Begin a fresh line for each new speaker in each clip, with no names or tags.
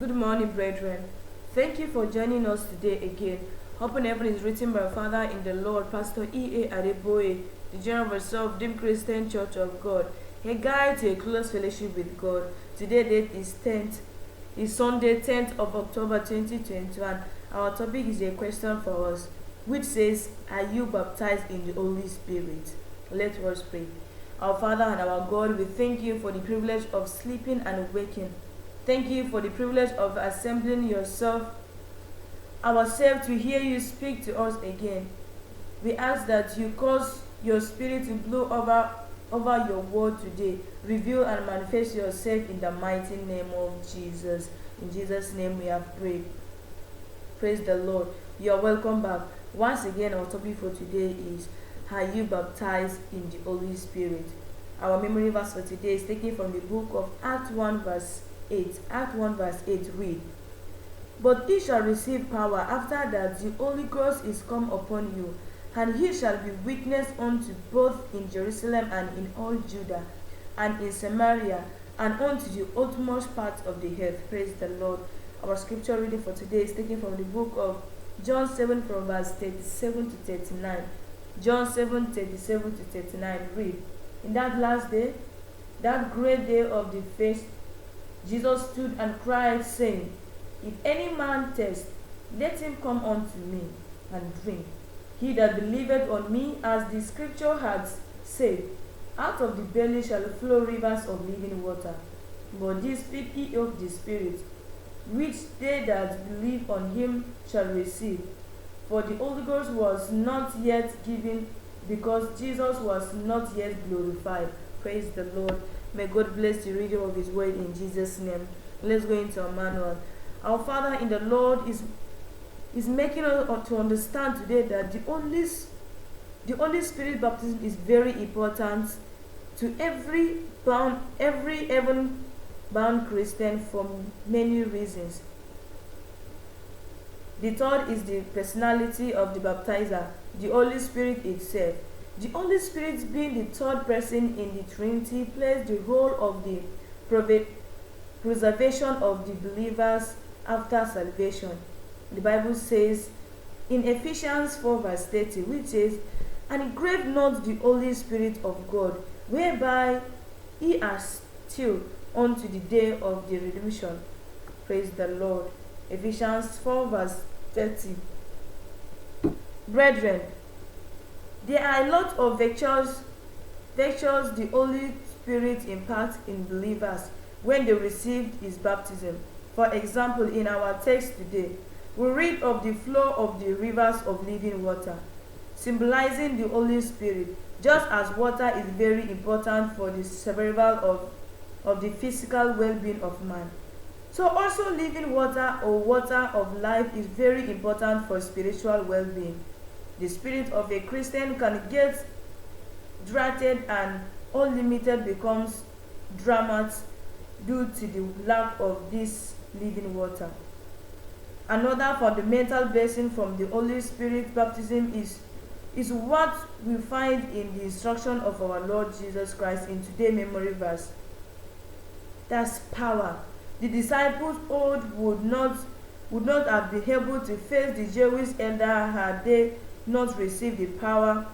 Good morning, brethren. Thank you for joining us today again. Open Heaven is written by our Father in the Lord, Pastor E.A. Adeboye, the General Overseer of Redeemed Christian Church of God, a guide to a close fellowship with God. Today date is Sunday, 10th of October 2021. Our topic is a question for us, which says, are you baptized in the Holy Spirit? Let us pray. Our Father and our God, we thank you for the privilege of sleeping and waking. Thank you for the privilege of assembling ourselves to hear you speak to us again. We ask that you cause your spirit to blow over your word today. Reveal and manifest yourself in the mighty name of Jesus. In Jesus' name we have prayed. Praise the Lord. You are welcome back. Once again, our topic for today is, are you baptized in the Holy Spirit? Our memory verse for today is taken from the book of Acts 1 verse 8. Act 1 verse 8 read, but ye shall receive power after that the Holy Ghost is come upon you, and ye shall be witness unto both in Jerusalem and in all Judah, and in Samaria, and unto the utmost part of the earth. Praise the Lord. Our scripture reading for today is taken from the book of John 7 from verse 37 to 39. John 7, 37 to 39 read, in that last day, that great day of the feast, Jesus stood and cried, saying, if any man thirst, let him come unto me and drink. He that believeth on me, as the scripture hath said, out of the belly shall flow rivers of living water. But this speak ye of the Spirit, which they that believe on him shall receive. For the Holy Ghost was not yet given, because Jesus was not yet glorified. Praise the Lord. May God bless the reading of his word in Jesus' name. Let's go into our manual. Our Father in the Lord is making us to understand today that the Holy Spirit baptism is very important to every heaven bound Christian for many reasons. The third is the personality of the baptizer, the Holy Spirit itself. The Holy Spirit, being the third person in the Trinity, plays the role of the preservation of the believers after salvation. The Bible says in Ephesians 4 verse 30, which says, and grieve not the Holy Spirit of God, whereby ye are sealed unto the day of the redemption. Praise the Lord. Ephesians 4 verse 30. Brethren, there are a lot of virtues the Holy Spirit imparts in believers when they received his baptism. For example, in our text today, we read of the flow of the rivers of living water, symbolizing the Holy Spirit, just as water is very important for the survival of the physical well-being of man. So also living water or water of life is very important for spiritual well-being. The spirit of a Christian can get drafted and unlimited becomes dormant due to the lack of this living water. Another fundamental blessing from the Holy Spirit baptism is what we find in the instruction of our Lord Jesus Christ in today's memory verse. That's power. The disciples would not have been able to face the Jewish elder had they not received the power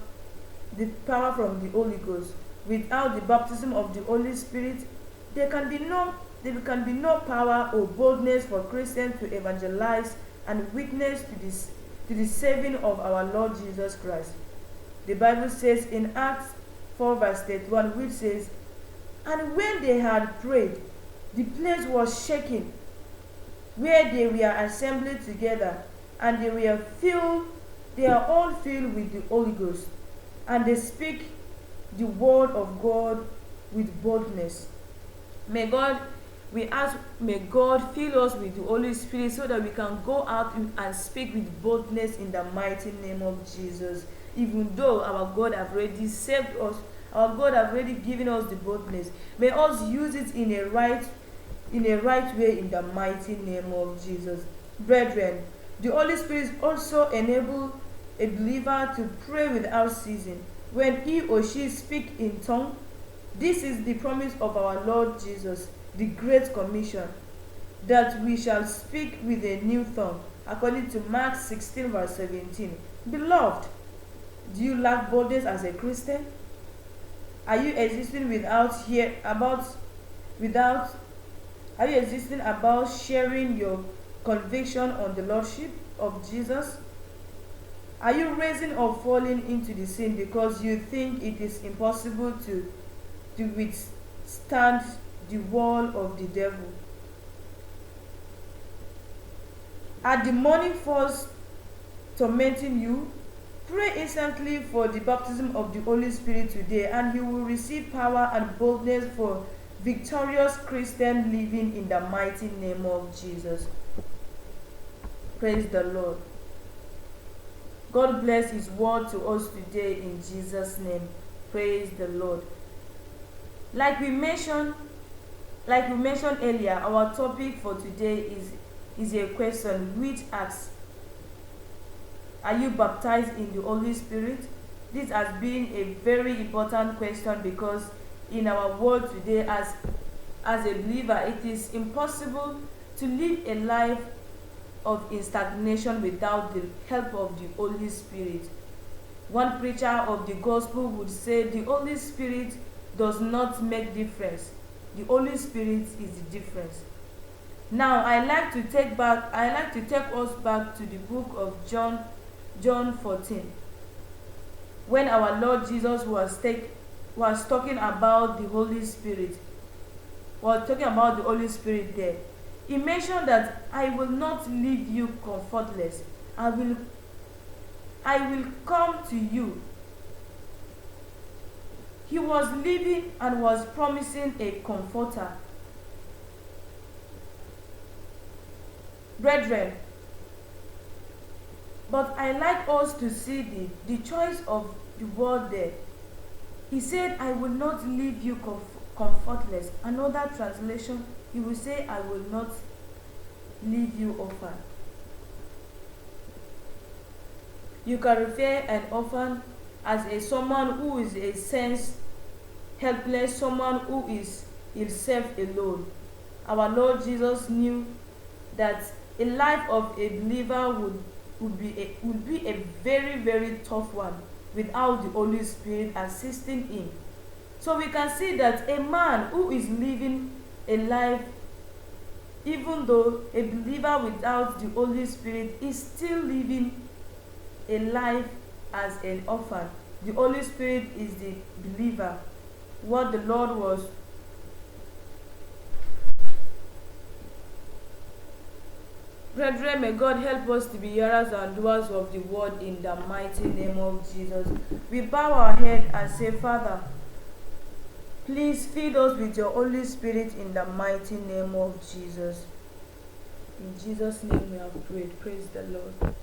from the Holy Ghost. Without the baptism of the Holy Spirit, there can be no power or boldness for Christians to evangelize and witness to the saving of our Lord Jesus Christ. The Bible says in Acts 4 verse 31, which says, and when they had prayed, the place was shaken where they were assembled together, and they are all filled with the Holy Ghost, and they speak the word of God with boldness. May God fill us with the Holy Spirit so that we can go out and speak with boldness in the mighty name of Jesus. Even though our God have already saved us, our God have already given us the boldness. May us use it in a right way in the mighty name of Jesus. Brethren, the Holy Spirit also enables a believer to pray without ceasing when he or she speaks in tongues. This is the promise of our Lord Jesus, the Great Commission. that we shall speak with a new tongue, according to Mark 16 verse 17. Beloved, do you lack boldness as a Christian? Are you existing are you existing about sharing your conviction on the Lordship of Jesus? Are you raising or falling into the sin because you think it is impossible to withstand the wall of the devil? Are demonic forces tormenting you? Pray instantly for the baptism of the Holy Spirit today, and you will receive power and boldness for victorious Christian living in the mighty name of Jesus. Praise the Lord. God bless His word to us today in Jesus' name. Praise the Lord. Like we mentioned earlier, our topic for today is a question which asks, are you baptized in the Holy Spirit? This has been a very important question because in our world today, as a believer, it is impossible to live a life of stagnation without the help of the Holy Spirit. One preacher of the gospel would say the Holy Spirit does not make difference. The Holy Spirit is the difference. Now, I like to take us back to the book of John 14, when our Lord Jesus was talking about the Holy Spirit. There. He mentioned that I will not leave you comfortless. I will come to you. He was leaving and was promising a comforter. Brethren, but I like us to see the choice of the word there. He said, I will not leave you comfortless. Another translation, he will say, I will not leave you orphan. You can refer an orphan as someone who is a sense helpless, someone who is himself alone. Our Lord Jesus knew that a life of a believer would be a very, very tough one without the Holy Spirit assisting him. So we can see that a man who is living a life, even though a believer without the Holy Spirit, is still living a life as an orphan. The Holy Spirit is the believer. What the Lord was Brethren, may God help us to be hearers and doers of the word in the mighty name of Jesus. We bow our head and say, Father, please feed us with your Holy Spirit in the mighty name of Jesus. In Jesus' name we have prayed. Praise the Lord.